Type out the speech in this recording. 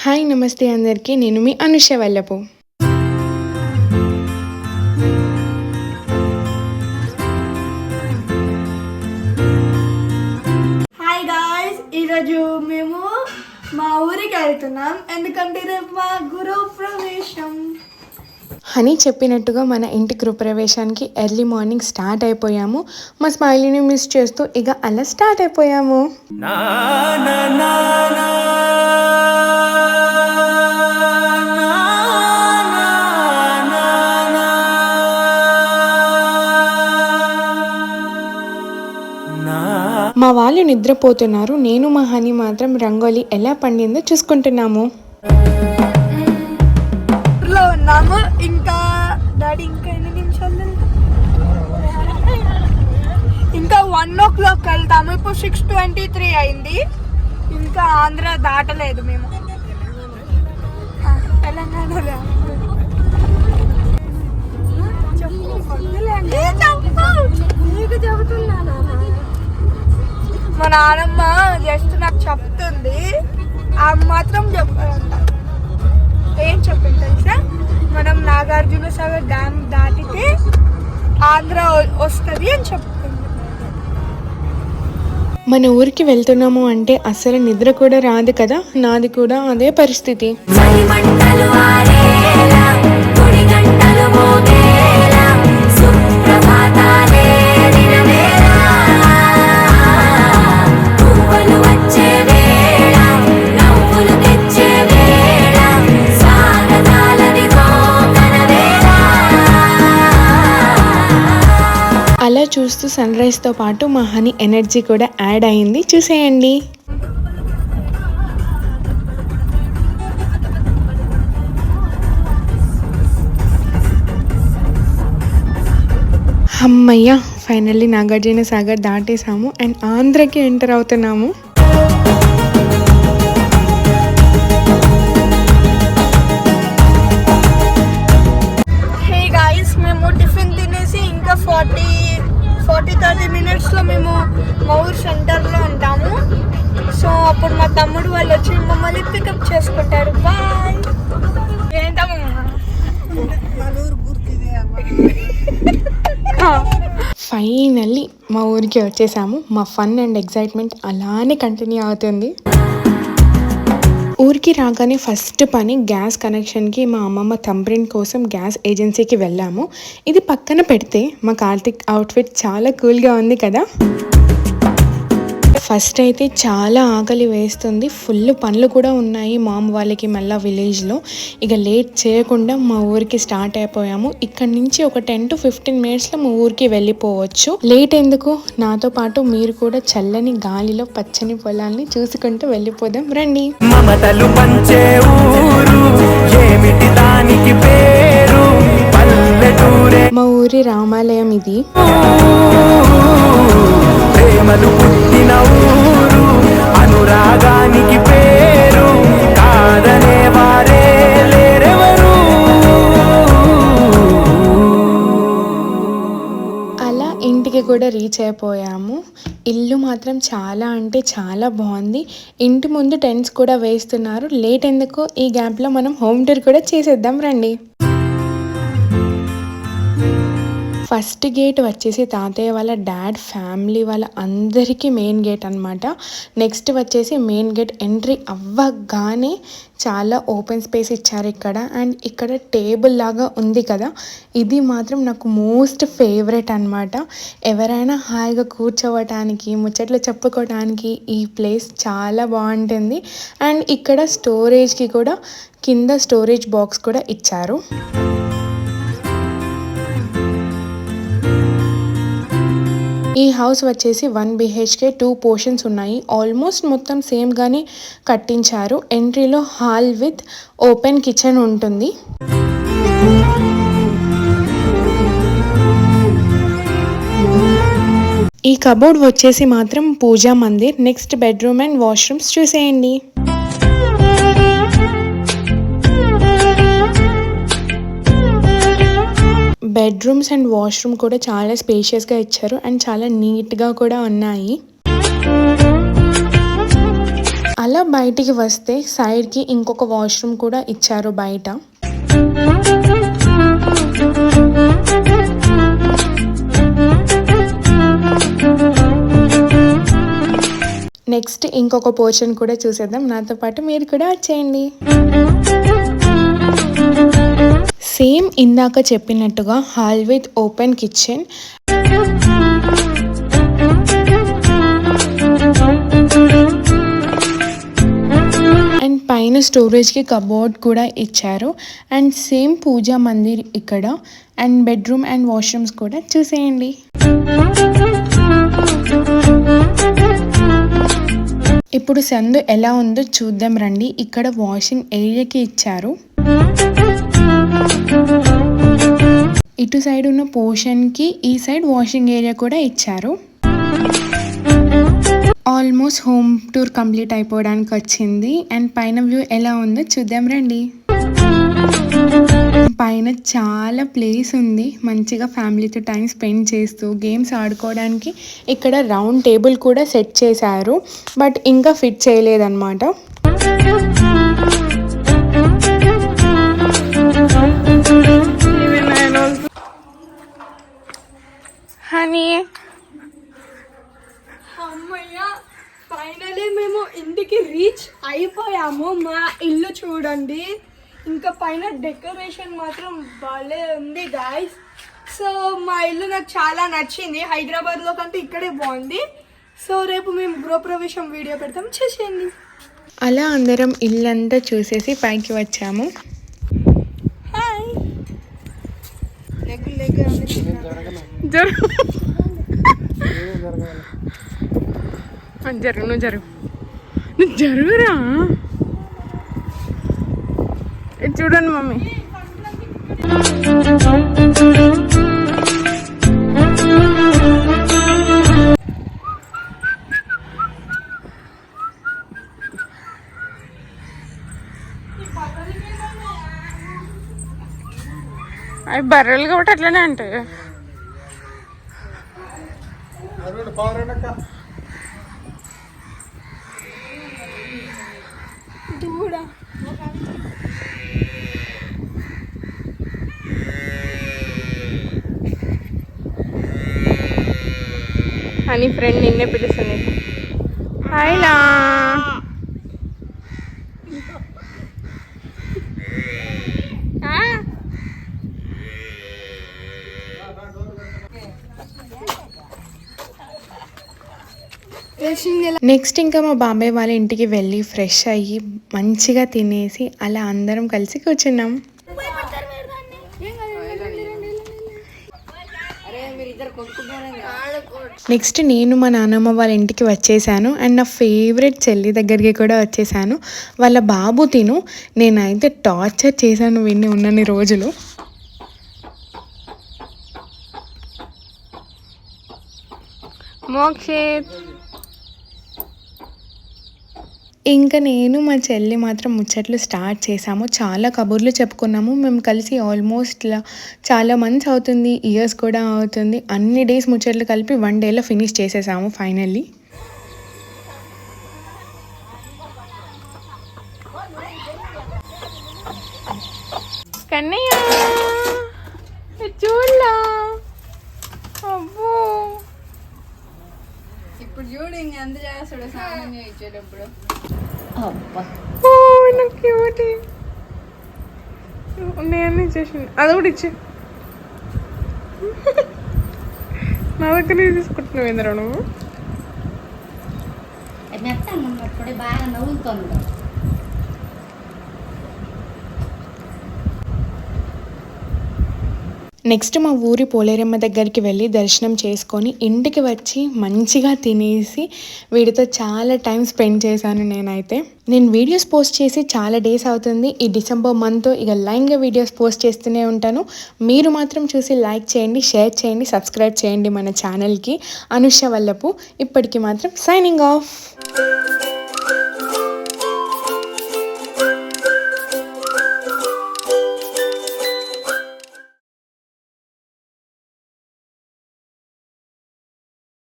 Hi నమస్తే అందరికీ. నేను మీ అనుష వల్లపు. హాయ్ గాయ్స్, ఈరోజు మేము మా ఊరికి వెళ్తున్నాం ఎందుకంటే రేపు మా గృహ ప్రవేశం. హనీ చెప్పినట్టుగా మన ఇంటి గృహప్రవేశానికి ఎర్లీ మార్నింగ్ స్టార్ట్ అయిపోయాము. మా స్మైలీని మిస్ చేస్తూ ఇక అలా స్టార్ట్ అయిపోయాము. మా వాళ్ళు నిద్రపోతున్నారు. నేను మా హనీ మాత్రం రంగోలీ ఎలా పండిందో చూసుకుంటున్నాము. ఉన్నాము ఇంకా డాడీ ఇంకా ఎన్ని నిమిషాలు, ఇంకా 1 o'clock వెళ్తాము. ఇప్పుడు 6:23 అయింది. ఇంకా ఆంధ్ర దాటలేదు మేము, తెలంగాణలో. మా నాన్నమ్మ జస్ట్ నాకు చెప్తుంది, ఆ మాత్రం చెప్పాలంట. ఏం చెప్పింది తెలుసా, మనం నాగార్జున సాగర్ డ్యామ్ దాటితే ఆంధ్ర వస్తుంది అని చెప్తుంది. మన ఊరికి వెళ్తున్నాము అంటే అసలు నిద్ర కూడా రాదు కదా. నాది కూడా అదే పరిస్థితి. అలా చూస్తూ సన్ రైజ్తో పాటు మా హనీ ఎనర్జీ కూడా యాడ్ అయింది. చూసేయండి. అమ్మయ్య, ఫైనల్లీ నాగార్జున సాగర్ దాటేసాము అండ్ ఆంధ్రకి ఎంటర్ అవుతున్నాము. ఇంకా 40-30 మినిట్స్లో మేము మా ఊరు సెంటర్లో ఉంటాము. సో అప్పుడు మా తమ్ముడు వాళ్ళు వచ్చి మమ్మల్ని పికప్ చేసుకుంటారు. బాయ్. ఫైనల్లీ మా ఊరికి వచ్చేసాము. మా ఫన్ అండ్ ఎక్సైట్మెంట్ అలానే కంటిన్యూ అవుతుంది. ఊరికి రాగానే ఫస్ట్ పని గ్యాస్ కనెక్షన్కి మా అమ్మమ్మ థంబ్‌ప్రింట్ కోసం గ్యాస్ ఏజెన్సీకి వెళ్ళాము. ఇది పక్కన పెడితే మా కార్తిక్ అవుట్ఫిట్ చాలా కూల్గా ఉంది కదా. ఫస్ట్ అయితే చాలా ఆకలి వేస్తుంది. ఫుల్ పనులు కూడా ఉన్నాయి మామ వాళ్ళకి మళ్ళీ విలేజ్లో. ఇక లేట్ చేయకుండా మా ఊరికి స్టార్ట్ అయిపోయాము. ఇక్కడ నుంచి ఒక 10 to 15 మినిట్స్లో మా ఊరికి వెళ్ళిపోవచ్చు. లేట్ ఎందుకు, నాతో పాటు మీరు కూడా చల్లని గాలిలో పచ్చని పొలాల్ని చూసుకుంటూ వెళ్ళిపోదాం రండి. మమతలు పంచే ఊరు, ఏమిటి దానికి పేరు, పల్లెటూరే మా ఊరి రామాలయం ఇది. ప్రేమలు పుట్టిన ఊరు, అనురాగానికి పేరు, కాదనే వారే లేరెవరు. అలా ఇంటికి కూడా రీచ్ అయిపోయాము. ఇల్లు మాత్రం చాలా అంటే చాలా బాగుంది. ఇంటి ముందు టెంట్స్ కూడా వేస్తున్నారు. లేట్ ఎందుకు, ఈ గ్యాప్లో మనం హోమ్ టూర్ కూడా చేసేద్దాం రండి. ఫస్ట్ గేట్ వచ్చేసి తాతయ్య వాళ్ళ డాడ్ ఫ్యామిలీ వాళ్ళ అందరికీ మెయిన్ గేట్ అనమాట. నెక్స్ట్ వచ్చేసి మెయిన్ గేట్ ఎంట్రీ అవ్వగానే చాలా ఓపెన్ స్పేస్ ఇచ్చారు ఇక్కడ. అండ్ ఇక్కడ టేబుల్ లాగా ఉంది కదా, ఇది మాత్రం నాకు మోస్ట్ ఫేవరెట్ అనమాట. ఎవరైనా హాయిగా కూర్చోవటానికి, ముచ్చట్లు చెప్పుకోవడానికి ఈ ప్లేస్ చాలా బాగుంటుంది. అండ్ ఇక్కడ స్టోరేజ్కి కూడా కింద స్టోరేజ్ బాక్స్ కూడా ఇచ్చారు. ఈ హౌస్ వచ్చేసి 1 BHK 2 పోర్షన్స్ ఉన్నాయి. ఆల్మోస్ట్ మొత్తం సేమ్ గానే కట్టించారు. ఎంట్రీలో హాల్ విత్ ఓపెన్ కిచెన్ ఉంటుంది. ఈ కబోర్డ్ వచ్చేసి మాత్రం puja mandir. Next bedroom and washrooms చూసేయండి. బెడ్రూమ్స్ అండ్ వాష్రూమ్ కూడా చాలా స్పేషియస్గా ఇచ్చారు అండ్ చాలా నీట్గా కూడా ఉన్నాయి. అలా బయటికి వస్తే సైడ్కి ఇంకొక వాష్రూమ్ కూడా ఇచ్చారు బయట. నెక్స్ట్ ఇంకొక పోర్షన్ కూడా చూసేద్దాం. నాతో పాటు మీరు కూడా వచ్చేయండి. సేమ్ ఇందాక చెప్పినట్టుగా hall with open kitchen. And పైన స్టోరేజ్కి కబోర్డ్ కూడా ఇచ్చారు. అండ్ సేమ్ పూజా మందిర్ ఇక్కడ. అండ్ బెడ్రూమ్ అండ్ వాష్రూమ్స్ కూడా చూసేయండి. ఇప్పుడు సందు ఎలా ఉందో చూద్దాం రండి. ఇక్కడ వాషింగ్ ఏరియాకి ఇచ్చారు. ఇటు సైడ్ ఉన్న పోర్షన్కి ఈ సైడ్ వాషింగ్ ఏరియా కూడా ఇచ్చారు. ఆల్మోస్ట్ హోమ్ టూర్ కంప్లీట్ అయిపోవడానికి వచ్చింది. అండ్ పైన వ్యూ ఎలా ఉందో చూద్దాం రండి. పైన చాలా ప్లేస్ ఉంది. మంచిగా ఫ్యామిలీతో టైం స్పెండ్ చేస్తూ గేమ్స్ ఆడుకోవడానికి ఇక్కడ రౌండ్ టేబుల్ కూడా సెట్ చేశారు. బట్ ఇంకా ఫిట్ చేయలేదన్నమాట. హనీ అమ్మయ్య, ఫైనలీ మేము ఇంటికి రీచ్ అయిపోయాము. మా ఇల్లు చూడండి. ఇంకా పైన డెకరేషన్ మాత్రం భలే ఉంది గాయ్స్. సో మా ఇల్లు నాకు చాలా నచ్చింది. హైదరాబాద్లో కంటే ఇక్కడే బాగుంది. సో రేపు మేము గృహప్రవేశం వీడియో పెడతాం, చూసేయండి. అలా అందరం ఇల్లంతా చూసేసి పైకి వచ్చాము. హాయ్. నువ్వు జరుగురా. చూడండి మమ్మీ. అవి బర్రెలు కాబట్టి అట్లనే అంటే అని ఫ్రెండ్ నిన్నే పిలుస్తుంది. హాయ్లా. నెక్స్ట్ ఇంకా మా బాబాయ్ వాళ్ళ ఇంటికి వెళ్ళి ఫ్రెష్ అయ్యి మంచిగా తినేసి అలా అందరం కలిసి కూర్చున్నాం. నెక్స్ట్ నేను మా నాన్నమ్మ వాళ్ళ ఇంటికి వచ్చేసాను. అండ్ నా ఫేవరెట్ చెల్లి దగ్గరికి కూడా వచ్చేసాను. వాళ్ళ బాబు తిను. నేనైతే టార్చర్ చేశాను విన్ని ఉన్నన్ని రోజులు. మోక్షిత్. ఇంకా నేను మా చెల్లి మాత్రం ముచ్చట్లు స్టార్ట్ చేసాము. చాలా కబుర్లు చెప్పుకున్నాము. మేము కలిసి ఆల్మోస్ట్ చాలా మంత్స్ అవుతుంది, ఇయర్స్ కూడా అవుతుంది. అన్ని డేస్ ముచ్చట్లు కలిపి 1 డేలో ఫినిష్ చేసేసాము ఫైనల్లీ. కన్నయ్య చూడలా. అబ్బో ఇప్పుడు చూడు ఇంక ఎంత చేస్తాడు స్నానం చేయించేటప్పుడు. నేను ఇచ్చేసి అది కూడా ఇచ్చే నా దగ్గర తీసుకుంటున్నావు ఏంద్రా నువ్వు. బాగా నవ్వుతుంది. నెక్స్ట్ మా ఊరి పోలేరమ్మ దగ్గరికి వెళ్ళి దర్శనం చేసుకొని ఇంటికి వచ్చి మంచిగా తినేసి వీడితో చాలా టైం స్పెండ్ చేశాను నేనైతే. నేను వీడియోస్ పోస్ట్ చేసి చాలా డేస్ అవుతుంది. ఈ డిసెంబర్ మంత్ ఇక లైన్గా వీడియోస్ పోస్ట్ చేస్తూనే ఉంటాను. మీరు మాత్రం చూసి లైక్ చేయండి, షేర్ చేయండి, సబ్స్క్రైబ్ చేయండి మన ఛానల్కి. అనుష వల్లపు. ఇప్పటికి మాత్రం సైనింగ్ ఆఫ్.